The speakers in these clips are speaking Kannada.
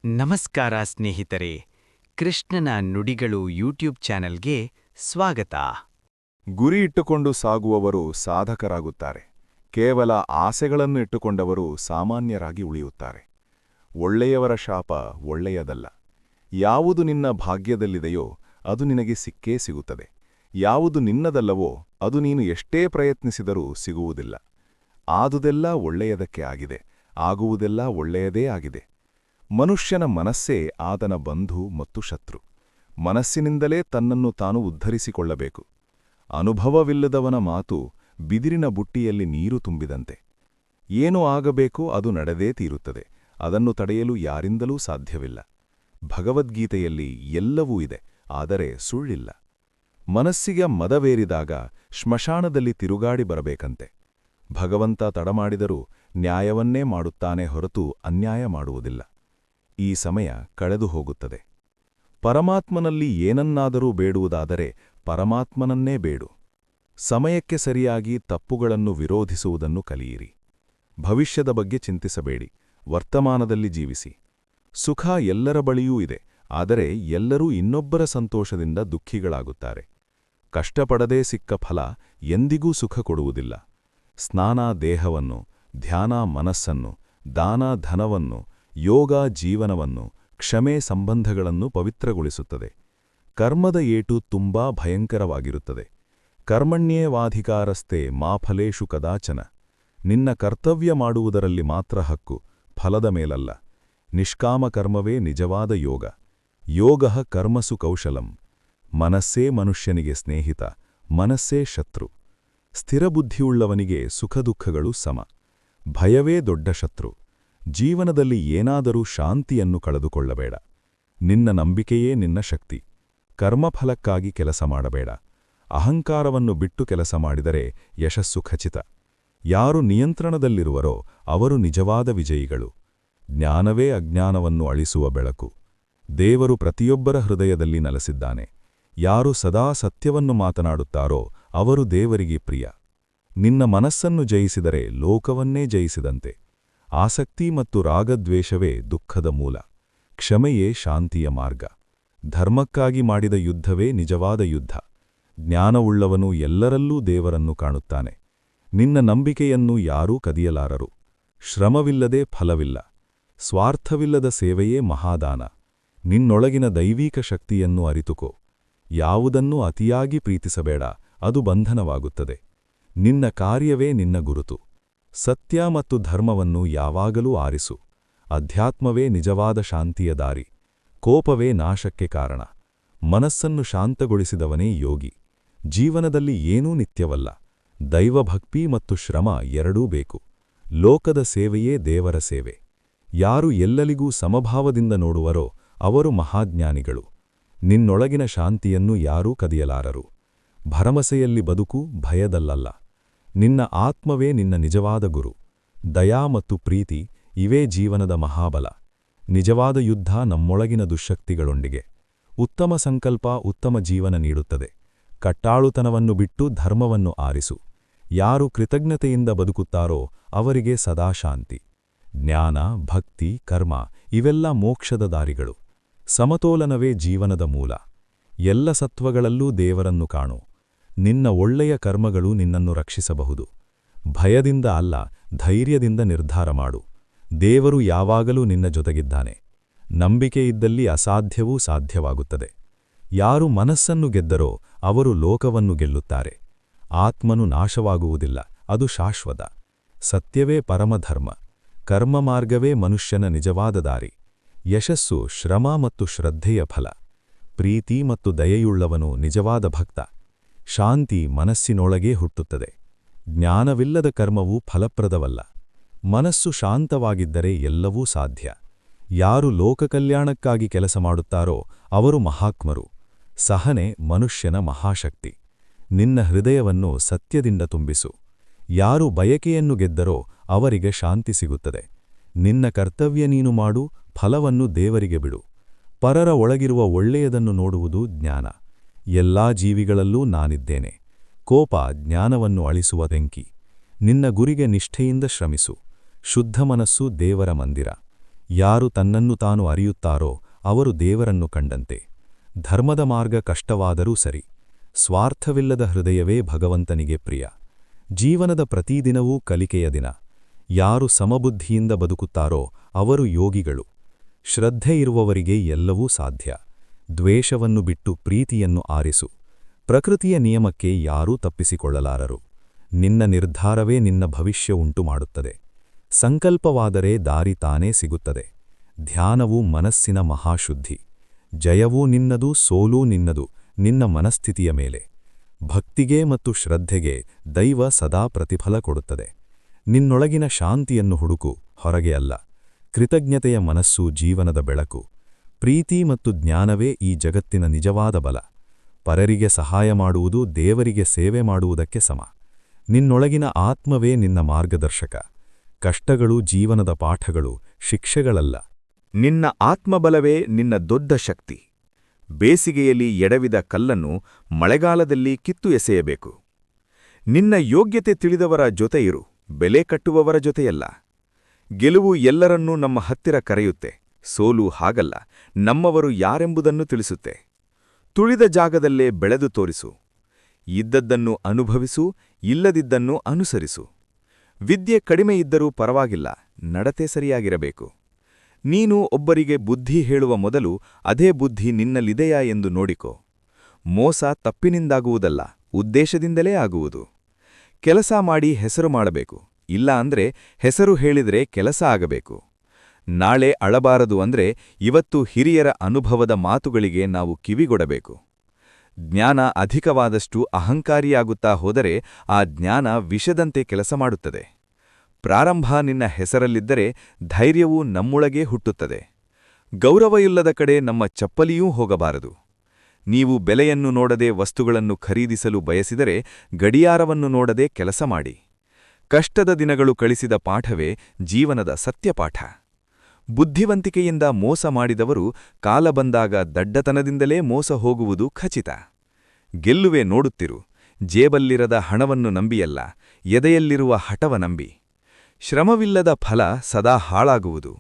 ನಮಸ್ಕಾರ ಸ್ನೇಹಿತರೆ, ಕೃಷ್ಣನ ನುಡಿಗಳು ಯೂಟ್ಯೂಬ್ ಚಾನೆಲ್ಗೆ ಸ್ವಾಗತ. ಗುರಿ ಇಟ್ಟುಕೊಂಡು ಸಾಗುವವರು ಸಾಧಕರಾಗುತ್ತಾರೆ. ಕೇವಲ ಆಸೆಗಳನ್ನು ಇಟ್ಟುಕೊಂಡವರು ಸಾಮಾನ್ಯರಾಗಿ ಉಳಿಯುತ್ತಾರೆ. ಒಳ್ಳೆಯವರ ಶಾಪ ಒಳ್ಳೆಯದಲ್ಲ. ಯಾವುದು ನಿನ್ನ ಭಾಗ್ಯದಲ್ಲಿದೆಯೋ ಅದು ನಿನಗೆ ಸಿಕ್ಕೇ ಸಿಗುತ್ತದೆ. ಯಾವುದು ನಿನ್ನದಲ್ಲವೋ ಅದು ನೀನು ಎಷ್ಟೇ ಪ್ರಯತ್ನಿಸಿದರೂ ಸಿಗುವುದಿಲ್ಲ. ಆದುದೆಲ್ಲ ಒಳ್ಳೆಯದಕ್ಕೆ ಆಗಿದೆ, ಆಗುವುದೆಲ್ಲ ಒಳ್ಳೆಯದೇ ಆಗಿದೆ. ಮನುಷ್ಯನ ಮನಸ್ಸೇ ಆತನ ಬಂಧು ಮತ್ತು ಶತ್ರು. ಮನಸ್ಸಿನಿಂದಲೇ ತನ್ನನ್ನು ತಾನು ಉದ್ಧರಿಸಿಕೊಳ್ಳಬೇಕು. ಅನುಭವವಿಲ್ಲದವನ ಮಾತು ಬಿದಿರಿನ ಬುಟ್ಟಿಯಲ್ಲಿ ನೀರು ತುಂಬಿದಂತೆ. ಏನು ಆಗಬೇಕೋ ಅದು ನಡೆದೇ ತೀರುತ್ತದೆ. ಅದನ್ನು ತಡೆಯಲು ಯಾರಿಂದಲೂ ಸಾಧ್ಯವಿಲ್ಲ. ಭಗವದ್ಗೀತೆಯಲ್ಲಿ ಎಲ್ಲವೂ ಇದೆ, ಆದರೆ ಸುಳ್ಳಿಲ್ಲ. ಮನಸ್ಸಿಗೆ ಮದವೇರಿದಾಗ ಶ್ಮಶಾನದಲ್ಲಿ ತಿರುಗಾಡಿ ಬರಬೇಕಂತೆ. ಭಗವಂತ ತಡಮಾಡಿದರೂ ನ್ಯಾಯವನ್ನೇ ಮಾಡುತ್ತಾನೆ ಹೊರತು ಅನ್ಯಾಯ ಮಾಡುವುದಿಲ್ಲ. ಈ ಸಮಯ ಕಳೆದು ಹೋಗುತ್ತದೆ. ಪರಮಾತ್ಮನಲ್ಲಿ ಏನನ್ನಾದರೂ ಬೇಡುವುದಾದರೆ ಪರಮಾತ್ಮನನ್ನೇ ಬೇಡು. ಸಮಯಕ್ಕೆ ಸರಿಯಾಗಿ ತಪ್ಪುಗಳನ್ನು ವಿರೋಧಿಸುವುದನ್ನು ಕಲಿಯಿರಿ. ಭವಿಷ್ಯದ ಬಗ್ಗೆ ಚಿಂತಿಸಬೇಡಿ, ವರ್ತಮಾನದಲ್ಲಿ ಜೀವಿಸಿ. ಸುಖ ಎಲ್ಲರ ಬಳಿಯೂ ಇದೆ, ಆದರೆ ಎಲ್ಲರೂ ಇನ್ನೊಬ್ಬರ ಸಂತೋಷದಿಂದ ದುಃಖಿಗಳಾಗುತ್ತಾರೆ. ಕಷ್ಟಪಡದೇ ಸಿಕ್ಕ ಫಲ ಎಂದಿಗೂ ಸುಖ ಕೊಡುವುದಿಲ್ಲ. ಸ್ನಾನ ದೇಹವನ್ನು, ಧ್ಯಾನ ಮನಸ್ಸನ್ನು, ದಾನ ಧನವನ್ನು, ಯೋಗ ಜೀವನವನ್ನು, ಕ್ಷಮೆ ಸಂಬಂಧಗಳನ್ನು ಪವಿತ್ರಗೊಳಿಸುತ್ತದೆ. ಕರ್ಮದ ಏಟು ತುಂಬಾ ಭಯಂಕರವಾಗಿರುತ್ತದೆ. ಕರ್ಮಣ್ಯೇವಾಧಿಕಾರಸ್ತೆ ಮಾ ಫಲೇಷು ಕದಾಚನ. ನಿನ್ನ ಕರ್ತವ್ಯ ಮಾಡುವುದರಲ್ಲಿ ಮಾತ್ರ ಹಕ್ಕು, ಫಲದ ಮೇಲಲ್ಲ. ನಿಷ್ಕಾಮ ಕರ್ಮವೇ ನಿಜವಾದ ಯೋಗ. ಯೋಗಃ ಕರ್ಮಸು ಕೌಶಲಂ. ಮನಸ್ಸೇ ಮನುಷ್ಯನಿಗೆ ಸ್ನೇಹಿತ, ಮನಸ್ಸೇ ಶತ್ರು. ಸ್ಥಿರಬುದ್ಧಿಯುಳ್ಳವನಿಗೆ ಸುಖದುಃಖಗಳು ಸಮ. ಭಯವೇ ದೊಡ್ಡ ಶತ್ರು. ಜೀವನದಲ್ಲಿ ಏನಾದರೂ ಶಾಂತಿಯನ್ನು ಕಳೆದುಕೊಳ್ಳಬೇಡ. ನಿನ್ನ ನಂಬಿಕೆಯೇ ನಿನ್ನ ಶಕ್ತಿ. ಕರ್ಮಫಲಕ್ಕಾಗಿ ಕೆಲಸ ಮಾಡಬೇಡ. ಅಹಂಕಾರವನ್ನು ಬಿಟ್ಟು ಕೆಲಸ ಮಾಡಿದರೆ ಯಶಸ್ಸು ಖಚಿತ. ಯಾರು ನಿಯಂತ್ರಣದಲ್ಲಿರುವರೋ ಅವರು ನಿಜವಾದ ವಿಜಯಿಗಳು. ಜ್ಞಾನವೇ ಅಜ್ಞಾನವನ್ನು ಅಳಿಸುವ ಬೆಳಕು. ದೇವರು ಪ್ರತಿಯೊಬ್ಬರ ಹೃದಯದಲ್ಲಿ ನೆಲೆಸಿದ್ದಾನೆ. ಯಾರು ಸದಾ ಸತ್ಯವನ್ನು ಮಾತನಾಡುತ್ತಾರೋ ಅವರು ದೇವರಿಗೆ ಪ್ರಿಯ. ನಿನ್ನ ಮನಸ್ಸನ್ನು ಜಯಿಸಿದರೆ ಲೋಕವನ್ನೇ ಜಯಿಸಿದಂತೆ. ಆಸಕ್ತಿ ಮತ್ತು ರಾಗದ್ವೇಷವೇ ದುಃಖದ ಮೂಲ. ಕ್ಷಮೆಯೇ ಶಾಂತಿಯ ಮಾರ್ಗ. ಧರ್ಮಕ್ಕಾಗಿ ಮಾಡಿದ ಯುದ್ಧವೇ ನಿಜವಾದ ಯುದ್ಧ. ಜ್ಞಾನವುಳ್ಳವನು ಎಲ್ಲರಲ್ಲೂ ದೇವರನ್ನು ಕಾಣುತ್ತಾನೆ. ನಿನ್ನ ನಂಬಿಕೆಯನ್ನು ಯಾರೂ ಕದಿಯಲಾರರು. ಶ್ರಮವಿಲ್ಲದೆ ಫಲವಿಲ್ಲ. ಸ್ವಾರ್ಥವಿಲ್ಲದ ಸೇವೆಯೇ ಮಹಾದಾನ. ನಿನ್ನೊಳಗಿನ ದೈವೀಕ ಶಕ್ತಿಯನ್ನು ಅರಿತುಕೋ. ಯಾವುದನ್ನೂ ಅತಿಯಾಗಿ ಪ್ರೀತಿಸಬೇಡ, ಅದು ಬಂಧನವಾಗುತ್ತದೆ. ನಿನ್ನ ಕಾರ್ಯವೇ ನಿನ್ನ ಗುರುತು. ಸತ್ಯ ಮತ್ತು ಧರ್ಮವನ್ನು ಯಾವಾಗಲೂ ಆರಿಸು. ಅಧ್ಯಾತ್ಮವೇ ನಿಜವಾದ ಶಾಂತಿಯ ದಾರಿ. ಕೋಪವೇ ನಾಶಕ್ಕೆ ಕಾರಣ. ಮನಸ್ಸನ್ನು ಶಾಂತಗೊಳಿಸಿದವನೇ ಯೋಗಿ. ಜೀವನದಲ್ಲಿ ಏನೂ ನಿತ್ಯವಲ್ಲ. ದೈವಭಕ್ತಿ ಮತ್ತು ಶ್ರಮ ಎರಡೂ ಬೇಕು. ಲೋಕದ ಸೇವೆಯೇ ದೇವರ ಸೇವೆ. ಯಾರು ಎಲ್ಲರಿಗೂ ಸಮಭಾವದಿಂದ ನೋಡುವರೋ ಅವರು ಮಹಾಜ್ಞಾನಿಗಳು. ನಿನ್ನೊಳಗಿನ ಶಾಂತಿಯನ್ನು ಯಾರೂ ಕದಿಯಲಾರರು. ಭರವಸೆಯಲ್ಲಿ ಬದುಕು, ಭಯದಲ್ಲಲ್ಲ. ನಿನ್ನ ಆತ್ಮವೇ ನಿನ್ನ ನಿಜವಾದ ಗುರು. ದಯಾ ಮತ್ತು ಪ್ರೀತಿ ಇವೇ ಜೀವನದ ಮಹಾಬಲ. ನಿಜವಾದ ಯುದ್ಧ ನಮ್ಮೊಳಗಿನ ದುಶ್ಶಕ್ತಿಗಳೊಂದಿಗೆ. ಉತ್ತಮ ಸಂಕಲ್ಪ ಉತ್ತಮ ಜೀವನ ನೀಡುತ್ತದೆ. ಕಟ್ಟಾಳುತನವನ್ನು ಬಿಟ್ಟು ಧರ್ಮವನ್ನು ಆರಿಸು. ಯಾರು ಕೃತಜ್ಞತೆಯಿಂದ ಬದುಕುತ್ತಾರೋ ಅವರಿಗೆ ಸದಾ ಶಾಂತಿ. ಜ್ಞಾನ, ಭಕ್ತಿ, ಕರ್ಮ ಇವೆಲ್ಲ ಮೋಕ್ಷದ ದಾರಿಗಳು. ಸಮತೋಲನವೇ ಜೀವನದ ಮೂಲ. ಎಲ್ಲ ಸತ್ವಗಳಲ್ಲೂ ದೇವರನ್ನು ಕಾಣು. ನಿನ್ನ ಒಳ್ಳೆಯ ಕರ್ಮಗಳು ನಿನ್ನನ್ನು ರಕ್ಷಿಸಬಹುದು. ಭಯದಿಂದ ಅಲ್ಲ, ಧೈರ್ಯದಿಂದ ನಿರ್ಧಾರ ಮಾಡು. ದೇವರು ಯಾವಾಗಲೂ ನಿನ್ನ ಜೊತೆಗಿದ್ದಾನೆ. ನಂಬಿಕೆಯಿದ್ದಲ್ಲಿ ಅಸಾಧ್ಯವೂ ಸಾಧ್ಯವಾಗುತ್ತದೆ. ಯಾರು ಮನಸ್ಸನ್ನು ಗೆದ್ದರೋ ಅವರು ಲೋಕವನ್ನು ಗೆಲ್ಲುತ್ತಾರೆ. ಆತ್ಮನು ನಾಶವಾಗುವುದಿಲ್ಲ, ಅದು ಶಾಶ್ವತ. ಸತ್ಯವೇ ಪರಮಧರ್ಮ. ಕರ್ಮ ಮಾರ್ಗವೇ ಮನುಷ್ಯನ ನಿಜವಾದ ದಾರಿ. ಯಶಸ್ಸು ಶ್ರಮ ಮತ್ತು ಶ್ರದ್ಧೆಯ ಫಲ. ಪ್ರೀತಿ ಮತ್ತು ದಯೆಯುಳ್ಳವನು ನಿಜವಾದ ಭಕ್ತ. ಶಾಂತಿ ಮನಸ್ಸಿನೊಳಗೇ ಹುಟ್ಟುತ್ತದೆ. ಜ್ಞಾನವಿಲ್ಲದ ಕರ್ಮವು ಫಲಪ್ರದವಲ್ಲ. ಮನಸ್ಸು ಶಾಂತವಾಗಿದ್ದರೆ ಎಲ್ಲವೂ ಸಾಧ್ಯ. ಯಾರು ಲೋಕಕಲ್ಯಾಣಕ್ಕಾಗಿ ಕೆಲಸ ಮಾಡುತ್ತಾರೋ ಅವರು ಮಹಾತ್ಮರು. ಸಹನೆ ಮನುಷ್ಯನ ಮಹಾಶಕ್ತಿ. ನಿನ್ನ ಹೃದಯವನ್ನು ಸತ್ಯದಿಂದ ತುಂಬಿಸು. ಯಾರು ಬಯಕೆಯನ್ನು ಗೆದ್ದರೋ ಅವರಿಗೆ ಶಾಂತಿ ಸಿಗುತ್ತದೆ. ನಿನ್ನ ಕರ್ತವ್ಯ ನೀನು ಮಾಡು, ಫಲವನ್ನು ದೇವರಿಗೆ ಬಿಡು. ಪರರ ಒಳಗಿರುವ ಒಳ್ಳೆಯದನ್ನು ನೋಡುವುದು ಜ್ಞಾನ. ಎಲ್ಲಾ ಜೀವಿಗಳಲ್ಲೂ ನಾನಿದ್ದೇನೆ. ಕೋಪ ಜ್ಞಾನವನ್ನು ಅಳಿಸುವ ಬೆಂಕಿ. ನಿನ್ನ ಗುರಿಗೆ ನಿಷ್ಠೆಯಿಂದ ಶ್ರಮಿಸು. ಶುದ್ಧ ಮನಸ್ಸು ದೇವರ ಮಂದಿರ. ಯಾರು ತನ್ನನ್ನು ತಾನು ಅರಿಯುತ್ತಾರೋ ಅವರು ದೇವರನ್ನು ಕಂಡಂತೆ. ಧರ್ಮದ ಮಾರ್ಗ ಕಷ್ಟವಾದರೂ ಸರಿ, ಸ್ವಾರ್ಥವಿಲ್ಲದ ಹೃದಯವೇ ಭಗವಂತನಿಗೆ ಪ್ರಿಯ. ಜೀವನದ ಪ್ರತಿದಿನವೂ ಕಲಿಕೆಯ ದಿನ. ಯಾರು ಸಮಬುದ್ಧಿಯಿಂದ ಬದುಕುತ್ತಾರೋ ಅವರು ಯೋಗಿಗಳು. ಶ್ರದ್ಧೆ ಇರುವವರಿಗೆ ಎಲ್ಲವೂ ಸಾಧ್ಯ. ದ್ವೇಷವನ್ನು ಬಿಟ್ಟು ಪ್ರೀತಿಯನ್ನು ಆರಿಸು. ಪ್ರಕೃತಿಯ ನಿಯಮಕ್ಕೆ ಯಾರೂ ತಪ್ಪಿಸಿಕೊಳ್ಳಲಾರರು. ನಿನ್ನ ನಿರ್ಧಾರವೇ ನಿನ್ನ ಭವಿಷ್ಯ ಉಂಟು ಮಾಡುತ್ತದೆ. ಸಂಕಲ್ಪವಾದರೆ ದಾರಿ ತಾನೇ ಸಿಗುತ್ತದೆ. ಧ್ಯಾನವು ಮನಸ್ಸಿನ ಮಹಾಶುದ್ಧಿ. ಜಯವೂ ನಿನ್ನದು, ಸೋಲೂ ನಿನ್ನದು, ನಿನ್ನ ಮನಸ್ಥಿತಿಯ ಮೇಲೆ. ಭಕ್ತಿಗೆ ಮತ್ತು ಶ್ರದ್ಧೆಗೆ ದೈವ ಸದಾ ಪ್ರತಿಫಲ ಕೊಡುತ್ತದೆ. ನಿನ್ನೊಳಗಿನ ಶಾಂತಿಯನ್ನು ಹುಡುಕು, ಹೊರಗೆ ಅಲ್ಲ. ಕೃತಜ್ಞತೆಯ ಮನಸ್ಸು ಜೀವನದ ಬೆಳಕು. ಪ್ರೀತಿ ಮತ್ತು ಜ್ಞಾನವೇ ಈ ಜಗತ್ತಿನ ನಿಜವಾದ ಬಲ. ಪರರಿಗೆ ಸಹಾಯ ಮಾಡುವುದು ದೇವರಿಗೆ ಸೇವೆ ಮಾಡುವುದಕ್ಕೆ ಸಮ. ನಿನ್ನೊಳಗಿನ ಆತ್ಮವೇ ನಿನ್ನ ಮಾರ್ಗದರ್ಶಕ. ಕಷ್ಟಗಳು ಜೀವನದ ಪಾಠಗಳು, ಶಿಕ್ಷೆಗಳಲ್ಲ. ನಿನ್ನ ಆತ್ಮಬಲವೇ ನಿನ್ನ ದೊಡ್ಡ ಶಕ್ತಿ. ಬೇಸಿಗೆಯಲ್ಲಿ ಎಡವಿದ ಕಲ್ಲನ್ನು ಮಳೆಗಾಲದಲ್ಲಿ ಕಿತ್ತು ಎಸೆಯಬೇಕು. ನಿನ್ನ ಯೋಗ್ಯತೆ ತಿಳಿದವರ ಜೊತೆ ಇರು, ಬೆಲೆ ಕಟ್ಟುವವರ ಜೊತೆಯಲ್ಲ. ಗೆಲುವು ಎಲ್ಲರನ್ನೂ ನಮ್ಮ ಹತ್ತಿರ ಕರೆಯುತ್ತೆ, ಸೋಲು ಹಾಗಲ್ಲ, ನಮ್ಮವರು ಯಾರೆಂಬುದನ್ನು ತಿಳಿಸುತ್ತೆ. ತುಳಿದ ಜಾಗದಲ್ಲೇ ಬೆಳೆದು ತೋರಿಸು. ಇದ್ದದ್ದನ್ನು ಅನುಭವಿಸು, ಇಲ್ಲದಿದ್ದನ್ನು ಅನುಸರಿಸು. ವಿದ್ಯೆ ಕಡಿಮೆ ಇದ್ದರೂ ಪರವಾಗಿಲ್ಲ, ನಡತೆ ಸರಿಯಾಗಿರಬೇಕು. ನೀನು ಒಬ್ಬರಿಗೆ ಬುದ್ಧಿ ಹೇಳುವ ಮೊದಲು ಅದೇ ಬುದ್ಧಿ ನಿನ್ನಲ್ಲಿದೆಯಾ ಎಂದು ನೋಡಿಕೋ. ಮೋಸ ತಪ್ಪಿನಿಂದಾಗುವುದಲ್ಲ, ಉದ್ದೇಶದಿಂದಲೇ ಆಗುವುದು. ಕೆಲಸ ಮಾಡಿ ಹೆಸರು ಮಾಡಬೇಕು, ಇಲ್ಲ ಅಂದ್ರೆ ಹೆಸರು ಹೇಳಿದ್ರೆ ಕೆಲಸ ಆಗಬೇಕು. ನಾಳೆ ಅಳಬಾರದು ಅಂದ್ರೆ ಇವತ್ತು ಹಿರಿಯರ ಅನುಭವದ ಮಾತುಗಳಿಗೆ ನಾವು ಕಿವಿಗೊಡಬೇಕು. ಜ್ಞಾನ ಅಧಿಕವಾದಷ್ಟು ಅಹಂಕಾರಿಯಾಗುತ್ತಾ ಹೋದರೆ ಆ ಜ್ಞಾನ ವಿಷದಂತೆ ಕೆಲಸ ಮಾಡುತ್ತದೆ. ಪ್ರಾರಂಭ ನಿನ್ನ ಹೆಸರಲ್ಲಿದ್ದರೆ ಧೈರ್ಯವೂ ನಮ್ಮೊಳಗೇ ಹುಟ್ಟುತ್ತದೆ. ಗೌರವವಿಲ್ಲದ ಕಡೆ ನಮ್ಮ ಚಪ್ಪಲಿಯೂ ಹೋಗಬಾರದು. ನೀವು ಬೆಲೆಯನ್ನು ನೋಡದೆ ವಸ್ತುಗಳನ್ನು ಖರೀದಿಸಲು ಬಯಸಿದರೆ ಗಡಿಯಾರವನ್ನು ನೋಡದೆ ಕೆಲಸ ಮಾಡಿ. ಕಷ್ಟದ ದಿನಗಳು ಕಳಿಸಿದ ಪಾಠವೇ ಜೀವನದ ಸತ್ಯಪಾಠ. ಬುದ್ಧಿವಂತಿಕೆಯಿಂದ ಮೋಸ ಮಾಡಿದವರು ಕಾಲ ಬಂದಾಗ ದಡ್ಡತನದಿಂದಲೇ ಮೋಸ ಹೋಗುವುದು ಖಚಿತ. ಗೆಲ್ಲುವೆ ನೋಡುತ್ತಿರು, ಜೇಬಲ್ಲಿರದ ಹಣವನ್ನು ನಂಬಿಯಲ್ಲ, ಎದೆಯಲ್ಲಿರುವ ಹಠವ ನಂಬಿ. ಶ್ರಮವಿಲ್ಲದ ಫಲ ಸದಾ ಹಾಳಾಗುವುದು.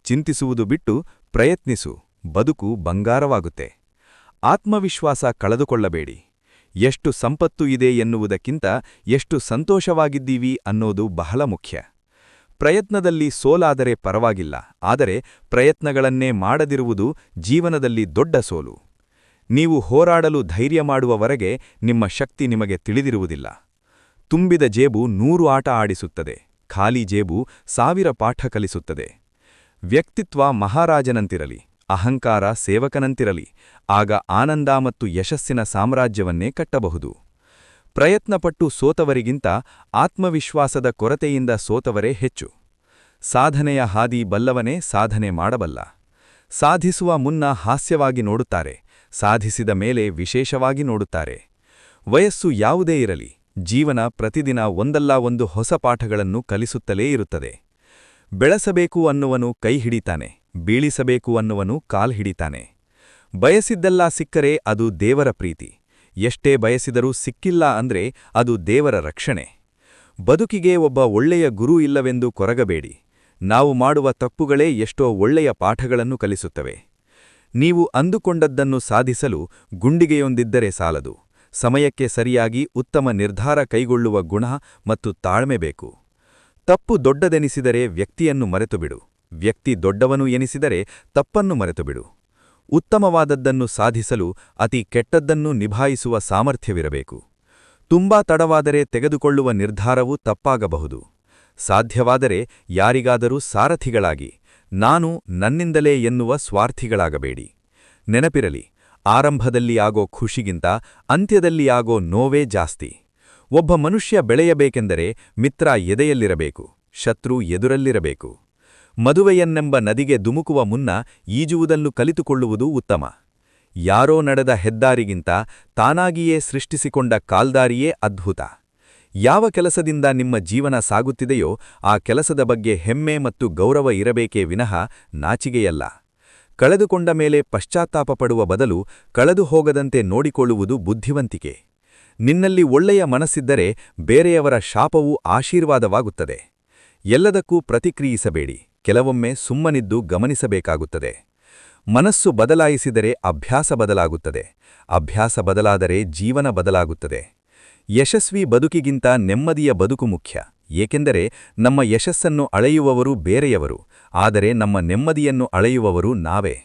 ಚಿಂತಿಸುವುದು ಬಿಟ್ಟು ಪ್ರಯತ್ನಿಸು, ಬದುಕು ಬಂಗಾರವಾಗುತ್ತೆ. ಆತ್ಮವಿಶ್ವಾಸ ಕಳೆದುಕೊಳ್ಳಬೇಡಿ. ಎಷ್ಟು ಸಂಪತ್ತು ಇದೆ ಎನ್ನುವುದಕ್ಕಿಂತ ಎಷ್ಟು ಸಂತೋಷವಾಗಿದ್ದೀವಿ ಅನ್ನೋದು ಬಹಳ ಮುಖ್ಯ. ಪ್ರಯತ್ನದಲ್ಲಿ ಸೋಲಾದರೆ ಪರವಾಗಿಲ್ಲ, ಆದರೆ ಪ್ರಯತ್ನಗಳನ್ನೇ ಮಾಡದಿರುವುದು ಜೀವನದಲ್ಲಿ ದೊಡ್ಡ ಸೋಲು. ನೀವು ಹೋರಾಡಲು ಧೈರ್ಯ ಮಾಡುವವರೆಗೆ ನಿಮ್ಮ ಶಕ್ತಿ ನಿಮಗೆ ತಿಳಿದಿರುವುದಿಲ್ಲ. ತುಂಬಿದ ಜೇಬು 100 ಆಟ ಆಡಿಸುತ್ತದೆ, ಖಾಲಿ ಜೇಬು 1000 ಪಾಠ ಕಲಿಸುತ್ತದೆ. ವ್ಯಕ್ತಿತ್ವ ಮಹಾರಾಜನಂತಿರಲಿ, ಅಹಂಕಾರ ಸೇವಕನಂತಿರಲಿ, ಆಗ ಆನಂದ ಮತ್ತು ಯಶಸ್ಸಿನ ಸಾಮ್ರಾಜ್ಯವನ್ನೇ ಕಟ್ಟಬಹುದು. ಪ್ರಯತ್ನಪಟ್ಟು ಸೋತವರಿಗಿಂತ ಆತ್ಮವಿಶ್ವಾಸದ ಕೊರತೆಯಿಂದ ಸೋತವರೇ ಹೆಚ್ಚು. ಸಾಧನೆಯ ಹಾದಿ ಬಲ್ಲವನೇ ಸಾಧನೆ ಮಾಡಬಲ್ಲ. ಸಾಧಿಸುವ ಮುನ್ನ ಹಾಸ್ಯವಾಗಿ ನೋಡುತ್ತಾರೆ, ಸಾಧಿಸಿದ ಮೇಲೆ ವಿಶೇಷವಾಗಿ ನೋಡುತ್ತಾರೆ. ವಯಸ್ಸು ಯಾವುದೇ ಇರಲಿ, ಜೀವನ ಪ್ರತಿದಿನ ಒಂದಲ್ಲ ಒಂದು ಹೊಸ ಪಾಠಗಳನ್ನು ಕಲಿಸುತ್ತಲೇ ಇರುತ್ತದೆ. ಬೆಳೆಸಬೇಕು ಅನ್ನುವನು ಕೈ ಹಿಡಿತಾನೆ, ಬೀಳಿಸಬೇಕು ಅನ್ನುವನು ಕಾಲ್ ಹಿಡಿತಾನೆ. ಬಯಸಿದ್ದೆಲ್ಲ ಸಿಕ್ಕರೆ ಅದು ದೇವರ ಪ್ರೀತಿ. ಎಷ್ಟೇ ಬಯಸಿದರೂ ಸಿಕ್ಕಿಲ್ಲ ಅಂದ್ರೆ ಅದು ದೇವರ ರಕ್ಷಣೆ. ಬದುಕಿಗೆ ಒಬ್ಬ ಒಳ್ಳೆಯ ಗುರು ಇಲ್ಲವೆಂದು ಕೊರಗಬೇಡಿ. ನಾವು ಮಾಡುವ ತಪ್ಪುಗಳೇ ಎಷ್ಟೋ ಒಳ್ಳೆಯ ಪಾಠಗಳನ್ನು ಕಲಿಸುತ್ತವೆ. ನೀವು ಅಂದುಕೊಂಡದ್ದನ್ನು ಸಾಧಿಸಲು ಗುಂಡಿಗೆಯೊಂದಿದ್ದರೆ ಸಾಲದು. ಸಮಯಕ್ಕೆ ಸರಿಯಾಗಿ ಉತ್ತಮ ನಿರ್ಧಾರ ಕೈಗೊಳ್ಳುವ ಗುಣ ಮತ್ತು ತಾಳ್ಮೆ ಬೇಕು. ತಪ್ಪು ದೊಡ್ಡದೆನಿಸಿದರೆ ವ್ಯಕ್ತಿಯನ್ನು ಮರೆತುಬಿಡು. ವ್ಯಕ್ತಿ ದೊಡ್ಡವನು ಎನಿಸಿದರೆ ತಪ್ಪನ್ನು ಮರೆತುಬಿಡು. ಉತ್ತಮವಾದದ್ದನ್ನು ಸಾಧಿಸಲು ಅತಿ ಕೆಟ್ಟದ್ದನ್ನು ನಿಭಾಯಿಸುವ ಸಾಮರ್ಥ್ಯವಿರಬೇಕು. ತುಂಬಾ ತಡವಾದರೆ ತೆಗೆದುಕೊಳ್ಳುವ ನಿರ್ಧಾರವೂ ತಪ್ಪಾಗಬಹುದು. ಸಾಧ್ಯವಾದರೆ ಯಾರಿಗಾದರೂ ಸಾರಥಿಗಳಾಗಿ, ನಾನು ನನ್ನಿಂದಲೇ ಎನ್ನುವ ಸ್ವಾರ್ಥಿಗಳಾಗಬೇಡಿ. ನೆನಪಿರಲಿ, ಆರಂಭದಲ್ಲಿ ಆಗೋ ಖುಷಿಗಿಂತ ಅಂತ್ಯದಲ್ಲಿ ಆಗೋ ನೋವೇ ಜಾಸ್ತಿ. ಒಬ್ಬ ಮನುಷ್ಯ ಬೆಳೆಯಬೇಕೆಂದರೆ ಮಿತ್ರ ಎದೆಯಲ್ಲಿರಬೇಕು, ಶತ್ರು ಎದುರಲ್ಲಿರಬೇಕು. ಮದುವೆಯನ್ನೆಂಬ ನದಿಗೆ ಧುಮುಕುವ ಮುನ್ನ ಈಜುವುದನ್ನು ಕಲಿತುಕೊಳ್ಳುವುದು ಉತ್ತಮ. ಯಾರೋ ನಡೆದ ಹೆದ್ದಾರಿಗಿಂತ ತಾನಾಗಿಯೇ ಸೃಷ್ಟಿಸಿಕೊಂಡ ಕಾಲ್ದಾರಿಯೇ ಅದ್ಭುತ. ಯಾವ ಕೆಲಸದಿಂದ ನಿಮ್ಮ ಜೀವನ ಸಾಗುತ್ತಿದೆಯೋ ಆ ಕೆಲಸದ ಬಗ್ಗೆ ಹೆಮ್ಮೆ ಮತ್ತು ಗೌರವ ಇರಬೇಕೇ ವಿನಃ ನಾಚಿಗೆಯಲ್ಲ. ಕಳೆದುಕೊಂಡ ಮೇಲೆ ಪಶ್ಚಾತ್ತಾಪ ಪಡುವ ಬದಲು ಕಳೆದು ಹೋಗದಂತೆ ನೋಡಿಕೊಳ್ಳುವುದು ಬುದ್ಧಿವಂತಿಕೆ. ನಿನ್ನಲ್ಲಿ ಒಳ್ಳೆಯ ಮನಸ್ಸಿದ್ದರೆ ಬೇರೆಯವರ ಶಾಪವೂ ಆಶೀರ್ವಾದವಾಗುತ್ತದೆ. ಎಲ್ಲದಕ್ಕೂ ಪ್ರತಿಕ್ರಿಯಿಸಬೇಡಿ. ಕೆಲವೊಮ್ಮೆ ಸುಮ್ಮನಿದ್ದು ಗಮನಿಸಬೇಕಾಗುತ್ತದೆ. ಮನಸ್ಸು ಬದಲಾಯಿಸಿದರೆ ಅಭ್ಯಾಸ ಬದಲಾಗುತ್ತದೆ, ಅಭ್ಯಾಸ ಬದಲಾದರೆ ಜೀವನ ಬದಲಾಗುತ್ತದೆ. ಯಶಸ್ವಿ ಬದುಕಿಗಿಂತ ನೆಮ್ಮದಿಯ ಬದುಕು ಮುಖ್ಯ, ಏಕೆಂದರೆ ನಮ್ಮ ಯಶಸ್ಸನ್ನು ಅಳೆಯುವವರು ಬೇರೆಯವರು, ಆದರೆ ನಮ್ಮ ನೆಮ್ಮದಿಯನ್ನು ಅಳೆಯುವವರು ನಾವೇ.